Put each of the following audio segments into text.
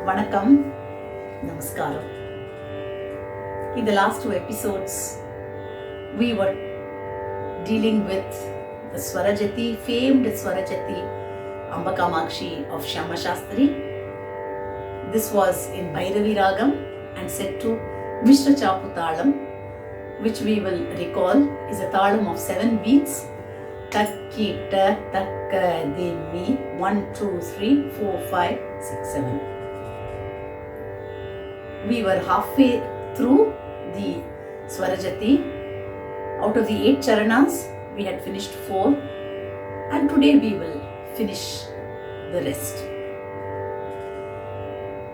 Vanakkam, Namaskaram. In the last two episodes, we were dealing with the Swarajati, famed Swarajati Amba Kamakshi of Shyama Shastri. This was in Bhairavi Ragam and set to Mishra Chapu Talam, which we will recall is a talam of 7 beats. Takkita, takka, dimi, 1, 2, 3, 4, 5, 6, 7. We were halfway through the Swarajati. Out of the 8 charanas, we had finished 4, and today we will finish the rest.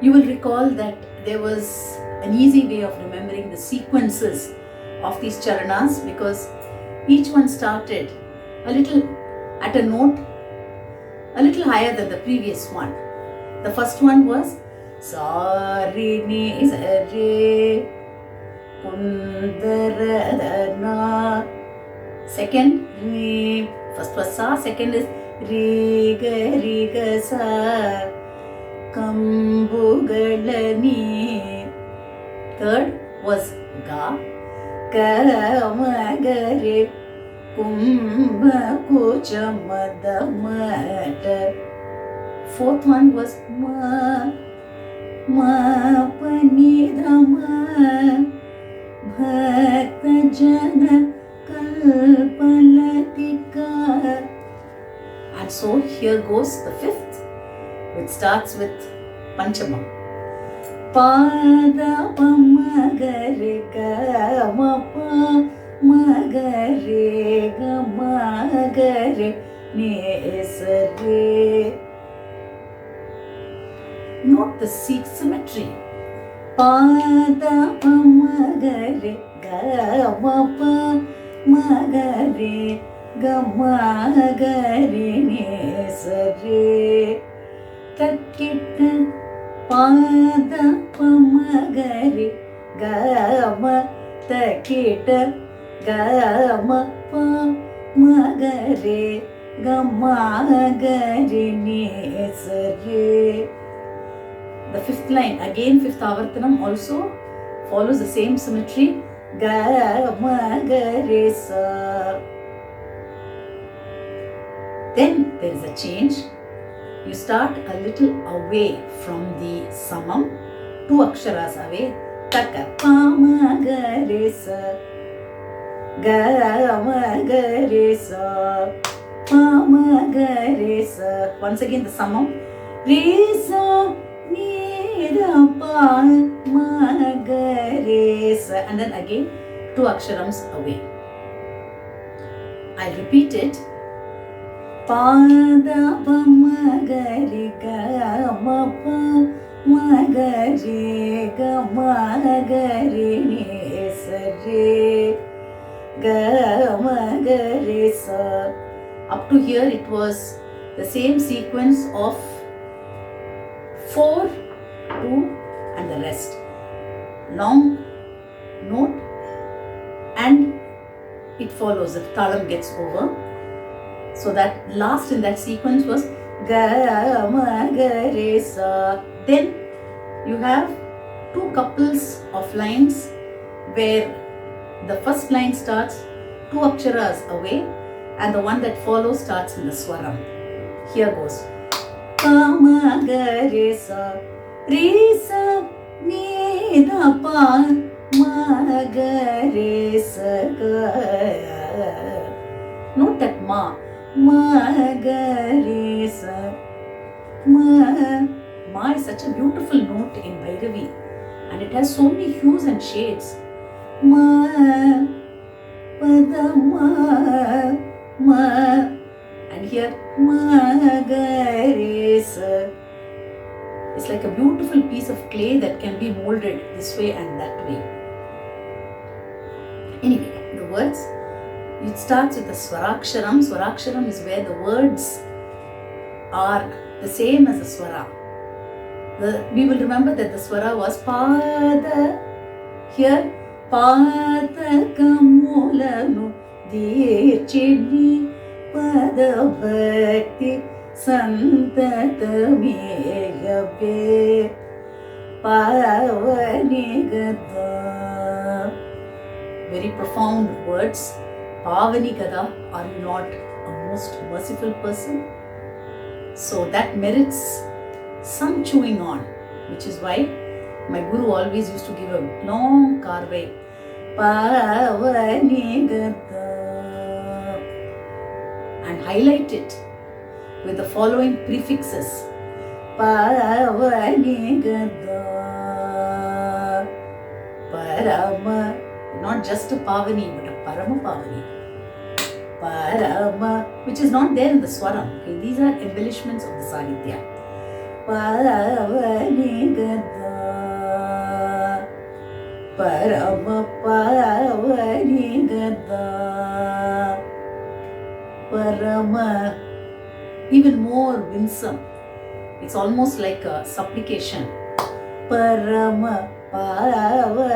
You will recall that there was an easy way of remembering the sequences of these charanas because each one started a little at a note a little higher than the previous one. The first one was Sa Re Ni Sa Re Kundara Na. Second, Re. First was Sa, second is Re Ga Sa Kambugalani. Third was Ga Kamagare Kumbha Kucha Madamata. Fourth one was Ma Panidama Bhakta Jana Kalpalatika. And so here goes the fifth, which starts with Panchamam. Pada Pamagare Kamapa Magare Gamagare Nesare. Note the symmetry. Pada Pamagare Gamapa Magare Gamagare Nesare. Takkita Pada Pamagare Gama Takkita Gama Pamagare Gamagare Nesare. The fifth line, again fifth avartanam, also follows the same symmetry. Gamagare Sa. Then there is a change. You start a little away from the samam, 2 aksharas away. Taka Pamagare Sa Gamagare Sa Pamagare Sa. Once again the samam. Re Sa Nida Pamagare Sa. And then again 2 aksharams away. I'll repeat it. Pada Pamagare Gamapa Magare Gamagare Nesare Gamagare Sa. Up to here it was the same sequence of 4, 2 and the rest. Long note and it follows, the talam gets over. So that last in that sequence was Gamagare Sa. Then you have 2 couples of lines where the first line starts 2 aksharas away and the one that follows starts in the swaram. Here goes Pamagare Sa Re Sa Nida Pamagare Sa. Note that Ma Magare Sa. Ma is such a beautiful note in Bhairavi and it has so many hues and shades. Ma Pada Ma and here Magare Sa. It's like a beautiful piece of clay that can be molded this way and that way. Anyway, the words, it starts with the Swaraksharam. Swaraksharam is where the words are the same as the Swara. We will remember that the Swara was Pada. Here, Pada Kamulanu Dirchini Pada Bhakti Santatameyave. Pavanigada. Very profound words. Pavanigada, are you not a most merciful person? So that merits some chewing on, which is why my guru always used to give a long karve. Pavanigada. And highlight it with the following prefixes. Pavanigada. Parama. Not just a Pavani, but a Parama Pavani. Parama, which is not there in the Swaram. Okay, these are embellishments of the Sahitya. Pavanigada. Parama Pavanigada. Parama. Even more winsome. It's almost like a supplication. Parama Pavanigada.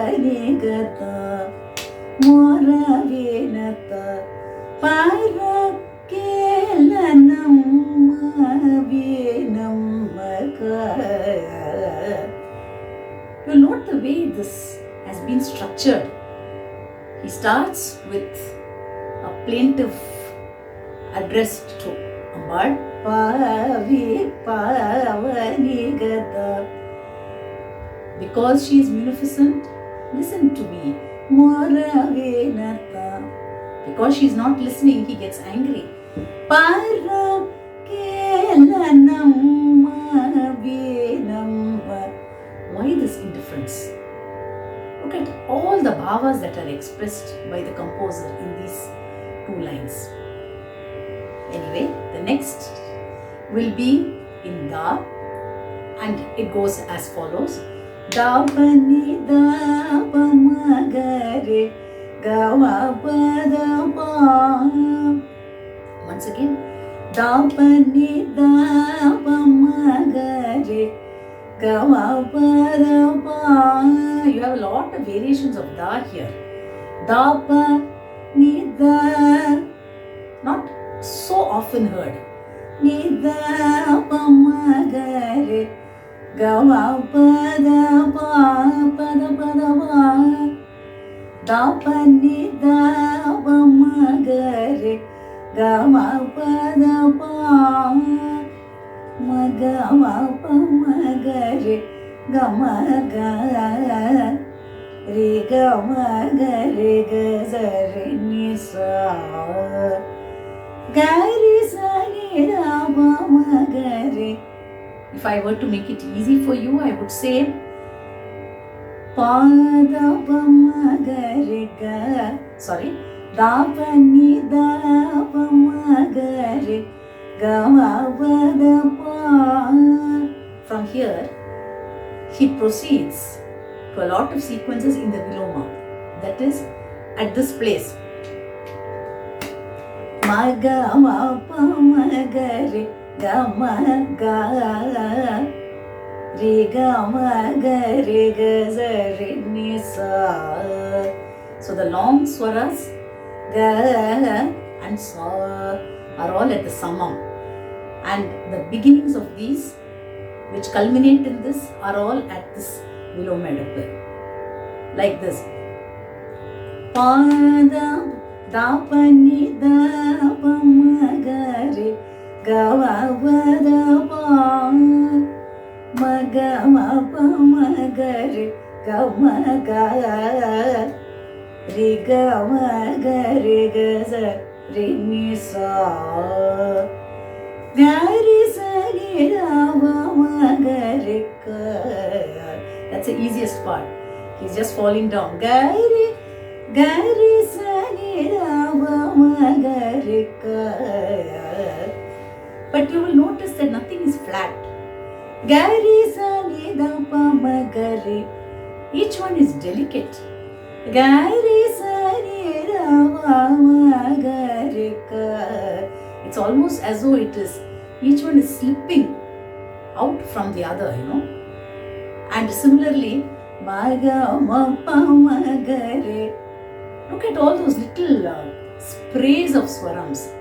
Mora Venata. Parakelanamma Venamaka. You note the way this has been structured. He starts with a plaintive addressed to Ambal. Pavanigada. Because she is munificent, listen to me. Mora Venata. Because she is not listening, he gets angry. Parakelanamma Venamma. Why this indifference? Look at all the bhavas that are expressed by the composer in these two lines. Anyway, the next will be in Da, and it goes as follows. Da pani da pa ma ga re ga ma pa da pa. Once again, da pani da pa ma ga re ga ma pa da pa. You have a lot of variations of da here. Da pa ni da, not so often heard. Ni da pa ma ga re ga ma pa da pa pa da pa da pa. Da pa ni da pa ma ga re ga ma pa da pa. Ma ga ma pa ma ga re ga ma ga re ga ma ga re ga za re ni sa. Ga re sa ni da pa ma ga re. If I were to make it easy for you, I would say pa da pa ma ga re ga. Sorry. Da pa ni da pa ma ga re ga ma pa da pa. From here, he proceeds to a lot of sequences in the Viloma. That is, at this place. Ma ga ma pa ma ga re ga ma ga re ga ma ga re ga za re ni sa. So the long swaras ga and sa are all at the samam, and the beginnings of these, which culminate in this, are all at this Vilomedappu. Like this. Pa da da pa ni da pa ma ga re ga ma pa da pa. Ma ga ma pa ma ga re ga ma ga re ga ma ga re ga za re ni sa. Ga re sa ni da pa ma ga re ka. That's the easiest part. He's just falling down. Ga re sa ni da pa ma ga re ka. But you will notice that nothing is flat. Ga re sa ni da pa ma ga re. Each one is delicate. Ga re sa ni da pa ma ga re ka. It's almost as though it is, each one is slipping out from the other, you know. And similarly, ma ga ma pa ma ga re. Look at all those little sprays of swarams.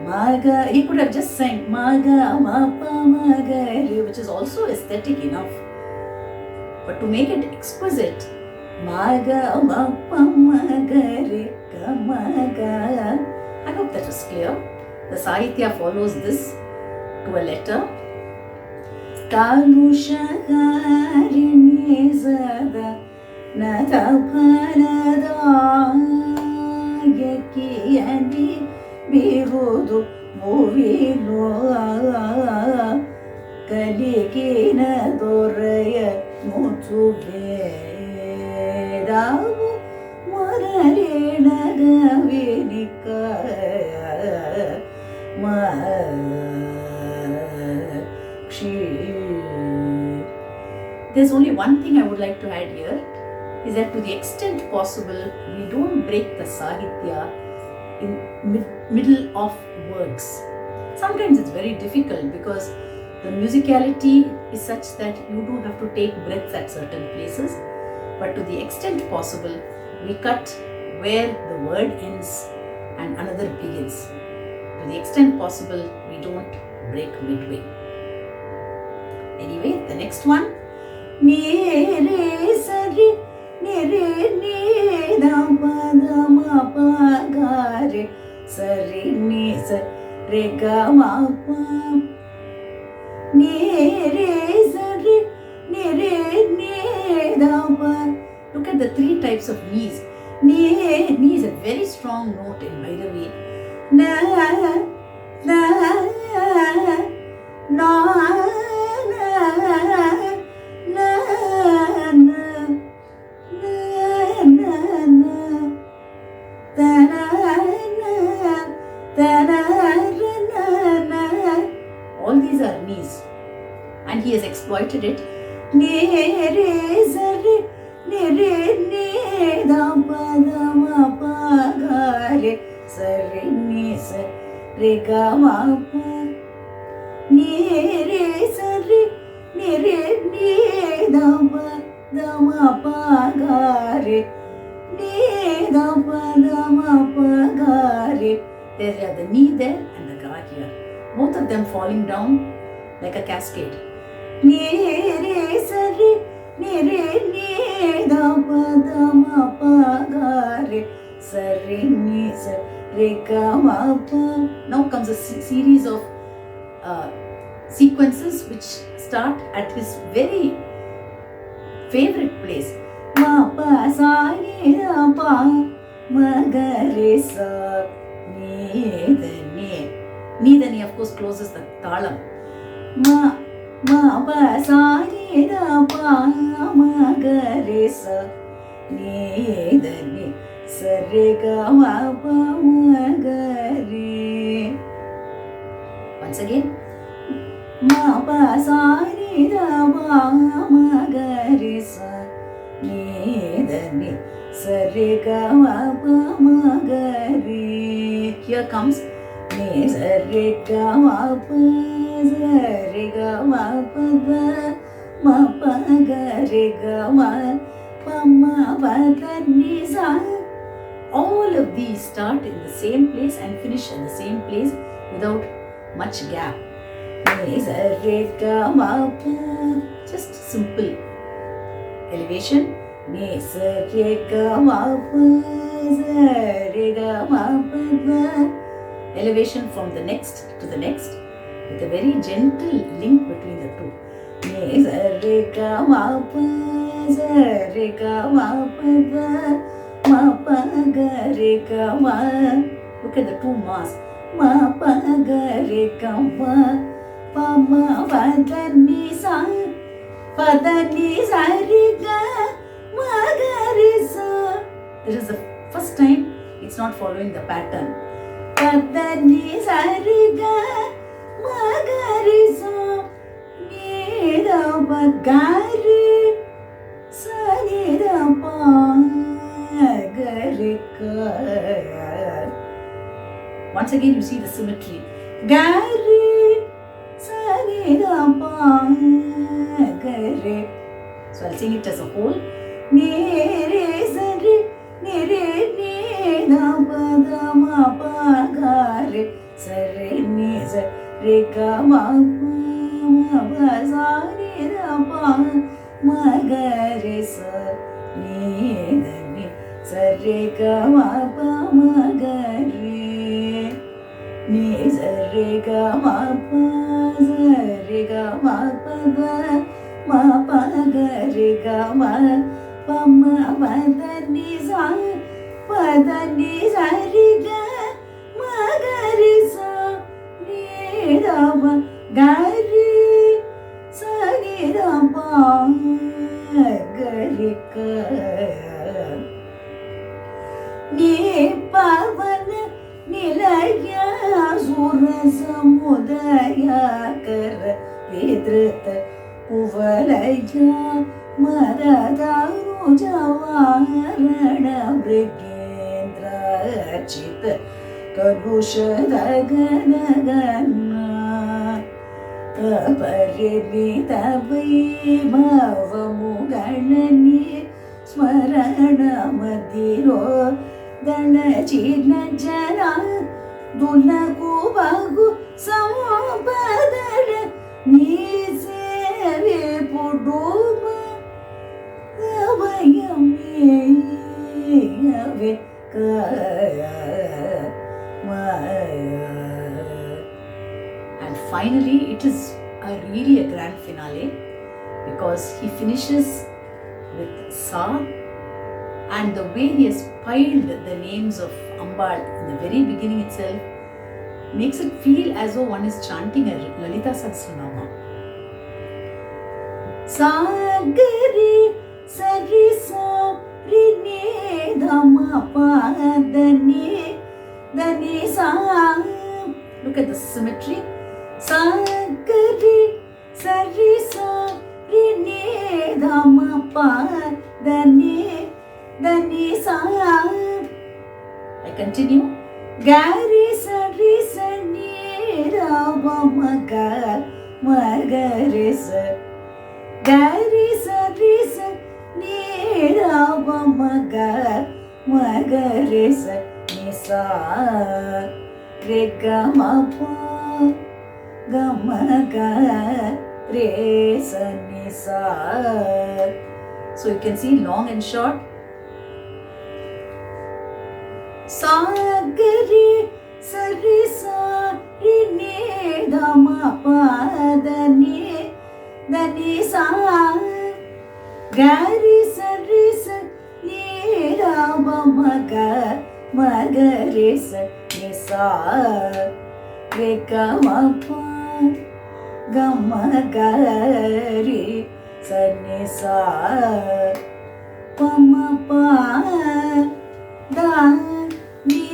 Ma ga, he could have just sang ma ga ma pa ma ga re, which is also aesthetic enough. But to make it exquisite, Maga Mappa Magare Kamaga. I hope that was clear. The Sahitya follows this to a letter. Kalushakarini Sada Natapalada Yakiyani Birudu Movilo Kalikina Doraya Mutubeda Mararena Gavinika There's only one thing I would like to add here, is that to the extent possible, we don't break the Sahitya in middle of words. Sometimes it's very difficult because the musicality is such that you do have to take breaths at certain places. But to the extent possible, we cut where the word ends and another begins. To the extent possible, we don't break midway. Anyway, the next one. Nere sari nere ne dama dama pa gare sari ne sari ga ma pa. Nere sari nere ne dama. Look at the three types of knees. Knee is a very strong note in Bhairavi. Na na na all these are knees, and he has exploited it. There are the knee there and the ga here, both of them falling down like a cascade. Nere sari nere ne da pa da ma pa ga re sari ni sa re ga ma pa. Now comes a series of sequences which start at his very favorite place. Ma pa sa ni da pa ma ga re sa ni da ni. Ni da ni of course closes the talam. Ma pa sa ni da pa ma ga re sa ni da ni sa re ga ma pa ma ga re. Once again. Ma pa sa ni da pa ma ga re sa ni da ni sa re ga ma pa ma ga re. Here comes ni sa re ga ma pa sa re ga ma pa da ma pa ga re ga ma pa ma pa da ni sa. All of these start in the same place and finish in the same place without much gap. Ni sa re ga ma pa. Just simple elevation. Ni sa re ga ma pa sa re ga ma pa da. Elevation from the next to the next with a very gentle link between the two. Ni sa re ga ma pa sa re ga ma pa da ma pa ga re ga ma. Look at the two mas. Ma pa ga re ga ma pa ma pa da ni sa pa da ni sa re ga ma ga re sa. This is the first time it's not following the pattern. Pa da ni sa re ga ma ga re sa ni da pa ga re sa ni da pa ga re ga. Once again you see the symmetry. Ga re sa ni da pa ga re. So I'll sing it as a whole. Ni re sa re ni re ni da pa da ma pa ga re sa re ni sa re ga ma pa ma pa sa ni da pa மகரி நீதனி சரி comma மகரி நீ சரி comma சரி comma பத மகரி comma பம பதனி பதனி சரி க மகரி நீதம கரி சரிரபாகரிக்க நீ பவன நிலைய சுர சமுதயகர விதிருத்த குவலய மரதாருஜவாரண மிருகேந்திர சித்த கலுஷதகனகன்னா ಪರಿಮಿತ ವೈಭವಮುಗಣನಿ ಸ್ಮರಣ ಮದಿರೋ ದಳ ಚಿನ್ನ ಜನ ದುಲಕು ಬಗು ಸಂಪದಳ ನೀ ಸೇವೆ ಪುಡುಮ ಅವಯಮೇ And finally, it is really a grand finale because he finishes with Sa, and the way he has piled the names of Ambal in the very beginning itself makes it feel as though one is chanting a Lalita Sahasranama. Sa gari sari sa ri ne dhamma pa dani dani sa. Look at the symmetry. Sagari sari sa ri ne dhamma pa dani dani sa. I continue. Gari sari sa ni dhamma maga magari sa. Gari sari sa ni dhamma maga magari sa ni sa re ga ma pa Gama ga re sa ni sa. So you can see long and short. Sa gari sari sa ri ne dhamma pa dani dani sa. Gari sari sa ni dhamma maga magari sa ni sa re gama pa gama gari sani sa pama pa da ni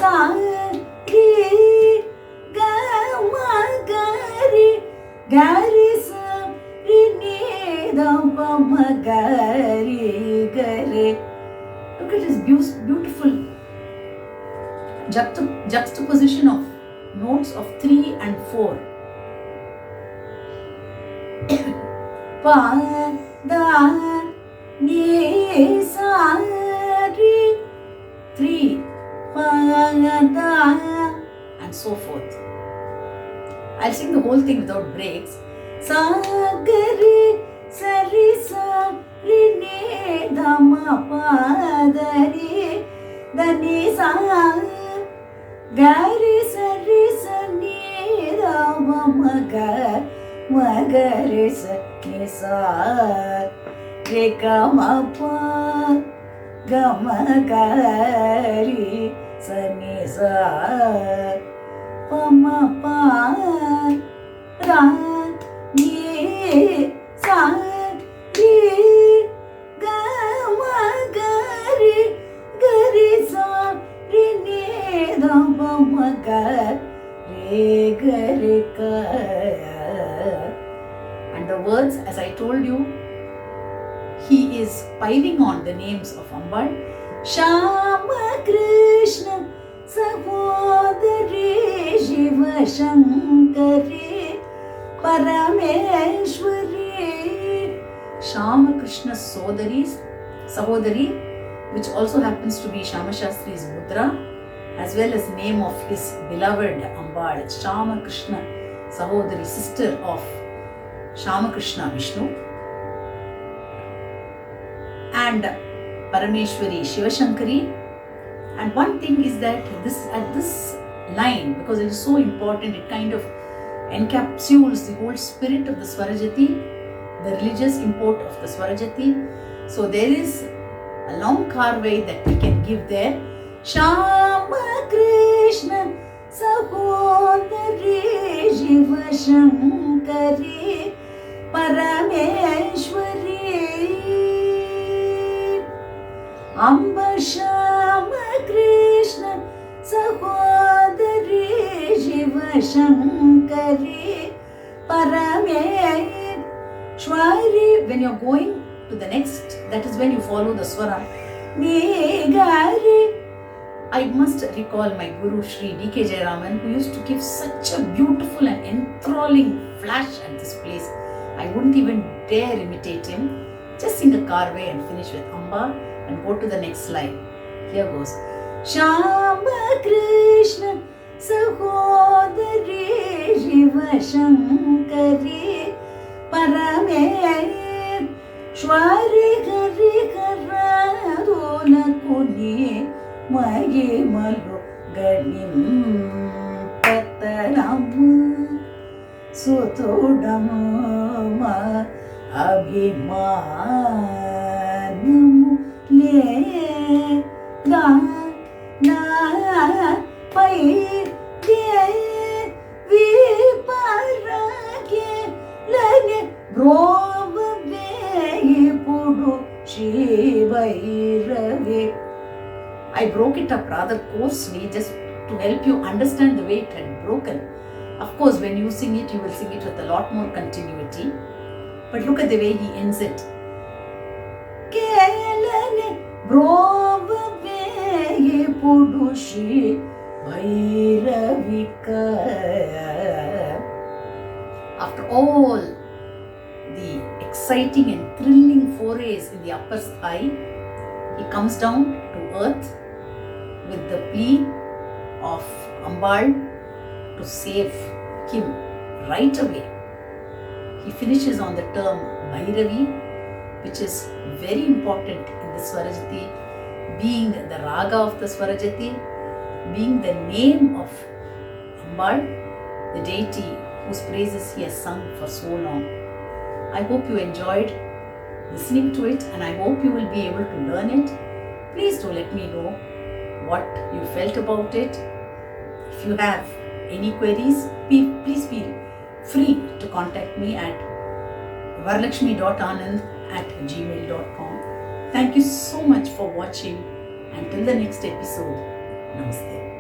sa ri gama gari gari sa ri ni da pama gari gare. Look at this beautiful juxtaposition of notes of 3 and 4. Pa da ni sa ri 3 pa da and so forth. I'll sing the whole thing without breaks. Sa gari sari sa ri ne dhamma pa dani dani sa. Gari sari sa ni dhamma maga magari sa ni sa re gama pa gama gari sa ni sa pama pa da ni sa ri gama gari gari sa ri ni dhamma maga re gari ka. And the words, as I told you, he is piling on the names of Ambal. Shama Krishna Sahodari Shiva Shankari Parameshwari. Shama Krishna Sahodari, which also happens to be Shama Shastri's mudra, as well as name of his beloved Ambal, Shama Krishna Sahodari, sister of Shama Krishna Vishnu. and Parameshwari Shivashankari. And one thing is that this line, because it is so important, it kind of encapsulates the whole spirit of the Swarajati, the religious import of the Swarajati. So there is a long carvey that we can give there. Shama Krishna Sahodari Shiva Shankari Parameshwari Amba Shama Krishna Sahodari Shiva Shankari Parameshwari. When you are going to the next, that is when you follow the swara. Megari. I must recall my Guru Shri D.K. Jayaraman, who used to give such a beautiful and enthralling flash at this place. I wouldn't even dare imitate him. Just sing a carvey and finish with Amba and go to the next line. Here goes. Shama Krishna Sahodari Shiva Shankari Parameshwari Hari Karadona Kuni Mayimalu Ganim Pataramu Sutodama Abhimanamu Le Da Na Pai De Viparake Lane Brova Vehi Pudu Shivairavi. I broke it up rather coarsely just to help you understand the way it had broken. Of course, when you sing it, you will sing it with a lot more continuity. But look at the way he ends it. Kelane brova vehi pudushi bhairavika. After all the exciting and thrilling forays in the upper sky, he comes down to earth with the plea of Ambal to save him right away. He finishes on the term Bhairavi, which is very important in the Swarajati, being the raga of the Swarajati, being the name of Ambal, the deity whose praises he has sung for so long. I hope you enjoyed listening to it, and I hope you will be able to learn it. Please do let me know what you felt about it. If you have any queries, please feel free to contact me at varalakshmi.anand@gmail.com. Thank you so much for watching. Until the next episode, Namaste.